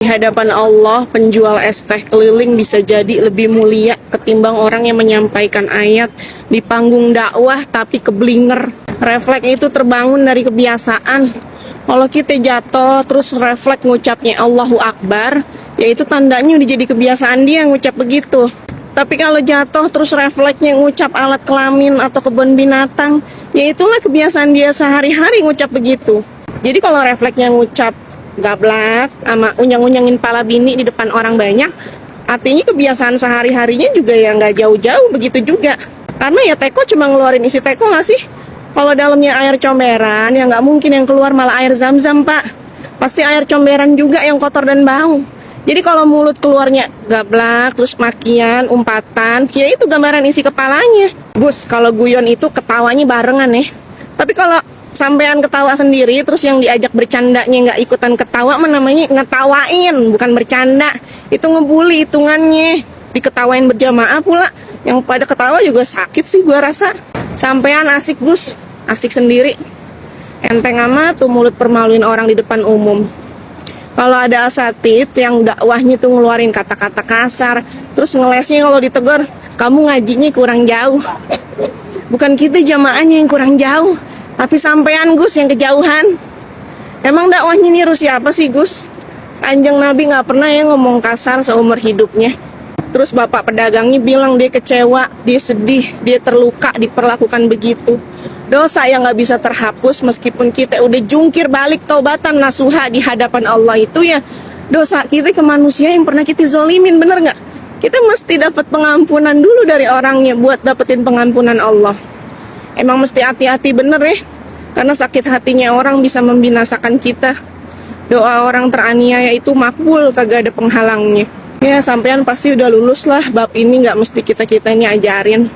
hadapan Allah, penjual es teh keliling bisa jadi lebih mulia ketimbang orang yang menyampaikan ayat di panggung dakwah tapi keblinger. Refleks itu terbangun dari kebiasaan. Kalau kita jatuh terus refleks ngucapnya Allahu Akbar, yaitu tandanya udah jadi kebiasaan dia ngucap begitu. Tapi kalau jatuh terus refleksnya ngucap alat kelamin atau kebun binatang, ya itulah kebiasaan dia sehari-hari ngucap begitu. Jadi kalau refleksnya ngucap gablak sama unyang-unyangin pala bini di depan orang banyak, artinya kebiasaan sehari-harinya juga ya nggak jauh-jauh begitu juga. Karena ya teko cuma ngeluarin isi teko nggak sih? Kalau dalamnya air comberan ya nggak mungkin yang keluar malah air zam-zam, Pak. Pasti air comberan juga yang kotor dan bau. Jadi kalau mulut keluarnya gablak, terus makian, umpatan, ya itu gambaran isi kepalanya. Gus, kalau guyon itu ketawanya barengan ya. Tapi kalau sampean ketawa sendiri, terus yang diajak bercandanya nggak ikutan ketawa, namanya ngetawain, bukan bercanda. Itu ngebully hitungannya. Diketawain berjamaah pula. Yang pada ketawa juga sakit sih gua rasa. Sampean asik Gus, asik sendiri. Enteng amat tuh mulut permaluin orang di depan umum. Kalau ada asatid yang dakwahnya tuh ngeluarin kata-kata kasar, terus ngelesnya kalau ditegur, kamu ngajinya kurang jauh. Bukan kita jamaahnya yang kurang jauh, tapi sampean Gus yang kejauhan. Emang dakwahnya niru siapa sih Gus? Kanjeng Nabi nggak pernah ya ngomong kasar seumur hidupnya. Terus bapak pedagangnya bilang dia kecewa, dia sedih, dia terluka diperlakukan begitu. Dosa yang gak bisa terhapus meskipun kita udah jungkir balik taubatan nasuha di hadapan Allah itu ya dosa kita ke manusia yang pernah kita zolimin, bener gak? Kita mesti dapat pengampunan dulu dari orangnya buat dapetin pengampunan Allah. Emang mesti hati-hati bener ya, karena sakit hatinya orang bisa membinasakan kita. Doa orang teraniaya itu makbul, kagak ada penghalangnya. Ya sampean pasti udah lulus lah, bab ini gak mesti kita-kitanya ajarin.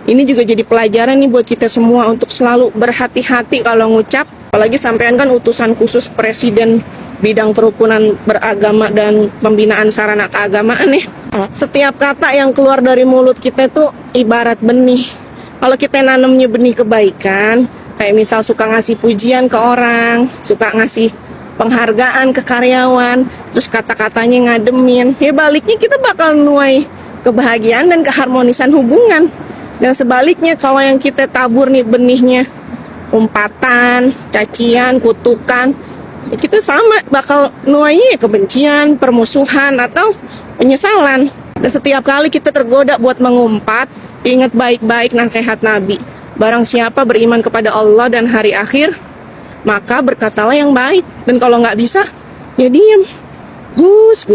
Ini juga jadi pelajaran nih buat kita semua untuk selalu berhati-hati kalau ngucap. Apalagi sampean kan utusan khusus presiden bidang kerukunan beragama dan pembinaan sarana keagamaan nih. Setiap kata yang keluar dari mulut kita itu ibarat benih. Kalau kita nanamnya benih kebaikan, kayak misal suka ngasih pujian ke orang, suka ngasih penghargaan ke karyawan, terus kata-katanya ngademin, ya baliknya kita bakal nuai kebahagiaan dan keharmonisan hubungan. Dan sebaliknya kalau yang kita tabur nih benihnya umpatan, cacian, kutukan, ya kita sama bakal nuai kebencian, permusuhan atau penyesalan. Dan setiap kali kita tergoda buat mengumpat, ingat baik-baik nasihat Nabi. Barang siapa beriman kepada Allah dan hari akhir, maka berkatalah yang baik. Dan kalau nggak bisa, ya diam. Gus.